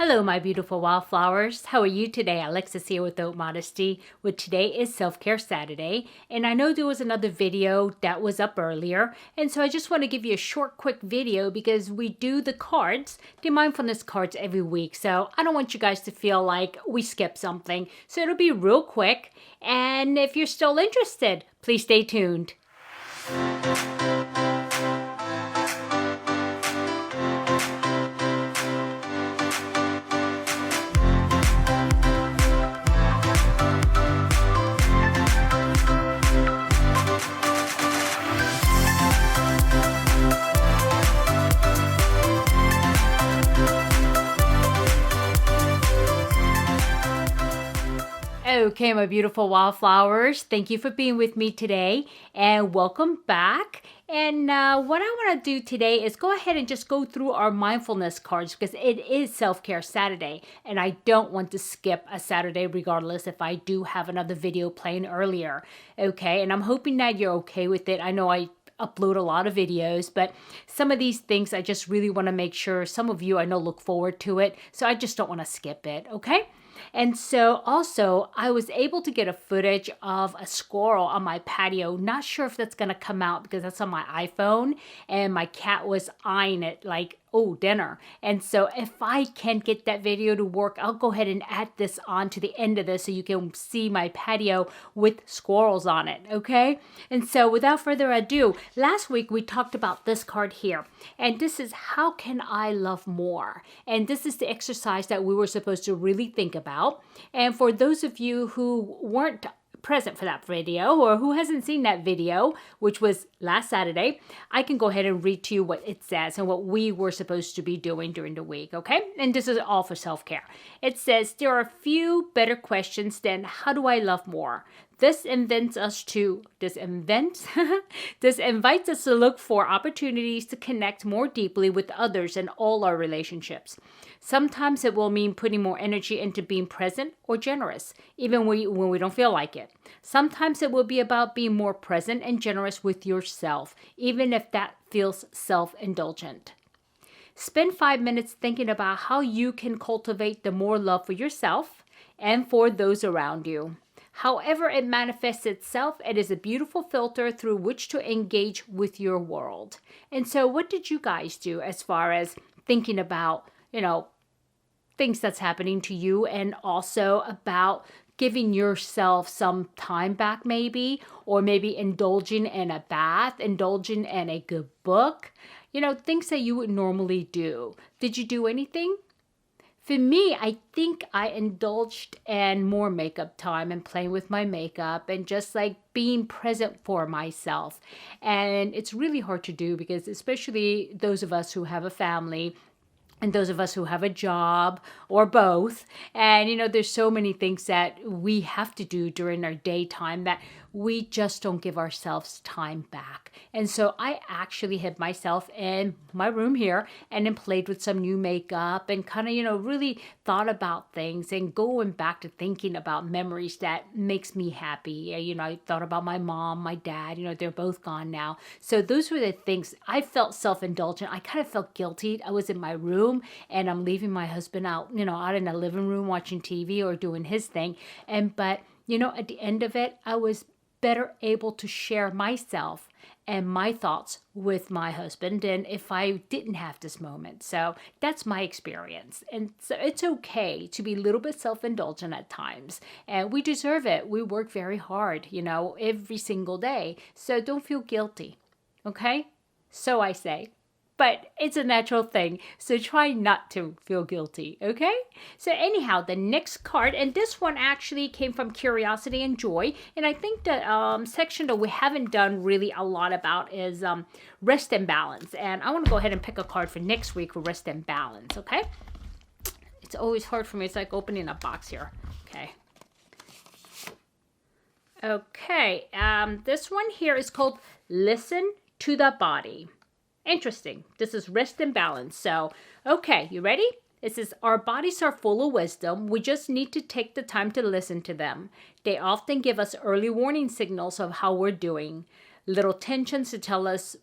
Hello, my beautiful wildflowers. How are you today? Alexis here with Modesty. With today is Selfcare Saturday, and I know there was another video that was up earlier, and so I just want to give you a short, quick video because we do the cards, the mindfulness cards every week. So I don't want you guys to feel like we skip something. So it'll be real quick, and if you're still interested, please stay tuned. Okay, my beautiful wildflowers, thank you for being with me today and welcome back. And what I want to do today is go ahead and just go through our mindfulness cards because it is Self-Care Saturday and I don't want to skip a Saturday regardless if I do have another video playing earlier. Okay, and I'm hoping that you're okay with it. I know I upload a lot of videos, but some of these things I just really want to make sure some of you I know look forward to it, so I just don't want to skip it, okay? And so also I was able to get a footage of a squirrel on my patio. Not sure if that's going to come out because that's on my iPhone and my cat was eyeing it like, oh, dinner. And so if I can get that video to work, I'll go ahead and add this on to the end of this so you can see my patio with squirrels on it, okay? And so without further ado, last week we talked about this card here. And this is how can I love more? And this is the exercise that we were supposed to really think about. And for those of you who weren't present for that video or who hasn't seen that video, which was last Saturday, I can go ahead and read to you what it says and what we were supposed to be doing during the week, okay? And this is all for self-care. It says, there are few better questions than how do I love more? This invites us to look for opportunities to connect more deeply with others in all our relationships. Sometimes it will mean putting more energy into being present or generous, even when we don't feel like it. Sometimes it will be about being more present and generous with yourself, even if that feels self-indulgent. Spend 5 minutes thinking about how you can cultivate the more love for yourself and for those around you. However it manifests itself, it is a beautiful filter through which to engage with your world. And so what did you guys do as far as thinking about, things that's happening to you and also about giving yourself some time back maybe, or maybe indulging in a bath, indulging in a good book, things that you would normally do. Did you do anything? For me, I think I indulged in more makeup time and playing with my makeup and just like being present for myself. And it's really hard to do because especially those of us who have a family and those of us who have a job or both. And, there's so many things that we have to do during our daytime that we just don't give ourselves time back. And so I actually hid myself in my room here and then played with some new makeup and kind of, really thought about things and going back to thinking about memories that makes me happy. I thought about my mom, my dad, they're both gone now. So those were the things. I felt self-indulgent. I kind of felt guilty. I was in my room and I'm leaving my husband out, out in the living room watching TV or doing his thing. But at the end of it, I was better able to share myself and my thoughts with my husband than if I didn't have this moment. So that's my experience. And so it's okay to be a little bit self-indulgent at times. And we deserve it. We work very hard, every single day. So don't feel guilty. Okay? So I say. But it's a natural thing, so try not to feel guilty, okay? So anyhow, the next card, and this one actually came from Curiosity and Joy, and I think the section that we haven't done really a lot about is Rest and Balance, and I want to go ahead and pick a card for next week for Rest and Balance, okay? It's always hard for me. It's like opening a box here, okay? Okay, this one here is called Listen to the Body. Interesting. This is Rest and Balance. So, okay, you ready? It says, our bodies are full of wisdom. We just need to take the time to listen to them. They often give us early warning signals of how we're doing. Little tensions to tell us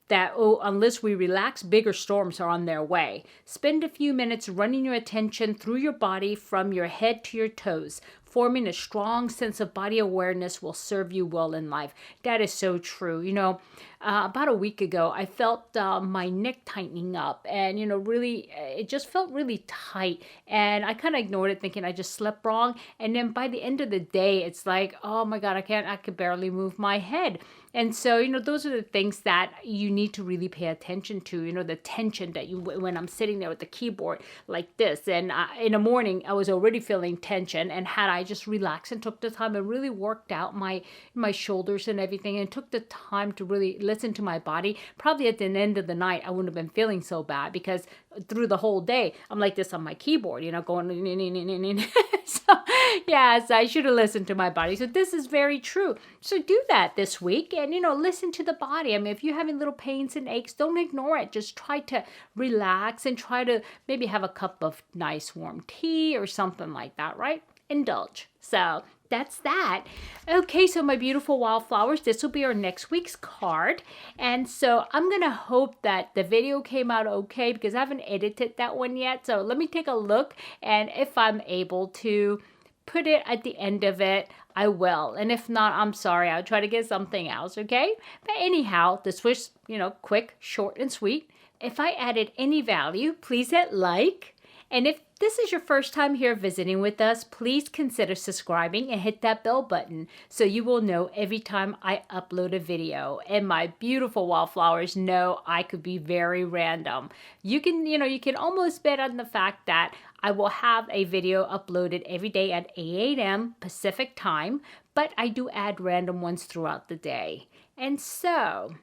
that, unless we relax, bigger storms are on their way. Spend a few minutes running your attention through your body from your head to your toes. Forming a strong sense of body awareness will serve you well in life. That is so true. About a week ago, I felt my neck tightening up, and, really, it just felt really tight. And I kind of ignored it, thinking I just slept wrong. And then by the end of the day, it's like, oh my God, I could barely move my head. And so, those are the things that you need to really pay attention to, the tension that when I'm sitting there with the keyboard like this. And in the morning, I was already feeling tension. And had I just relaxed and took the time and really worked out my shoulders and everything, and took the time to really listen to my body, probably at the end of the night, I wouldn't have been feeling so bad, because through the whole day, I'm like this on my keyboard, going, so I should have listened to my body. So this is very true. So do that this week, and, listen to the body. I mean, if you're having little pains and aches, don't ignore it. Just try to relax and try to maybe have a cup of nice warm tea or something like that, right? Indulge. So that's that. Okay, so my beautiful wildflowers, this will be our next week's card. And so I'm going to hope that the video came out okay, because I haven't edited that one yet. So let me take a look, and if I'm able to put it at the end of it, I will. And if not, I'm sorry. I'll try to get something else, okay? But anyhow, this was, quick, short, and sweet. If I added any value, please hit like. And if this is your first time here visiting with us, please consider subscribing and hit that bell button so you will know every time I upload a video. And my beautiful wildflowers know I could be very random. You can almost bet on the fact that I will have a video uploaded every day at 8 a.m. Pacific time, but I do add random ones throughout the day. And so,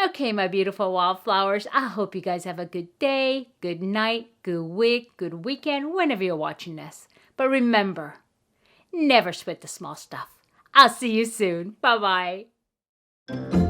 okay, my beautiful wildflowers, I hope you guys have a good day, good night, good week, good weekend, whenever you're watching this. But remember, never sweat the small stuff. I'll see you soon. Bye-bye.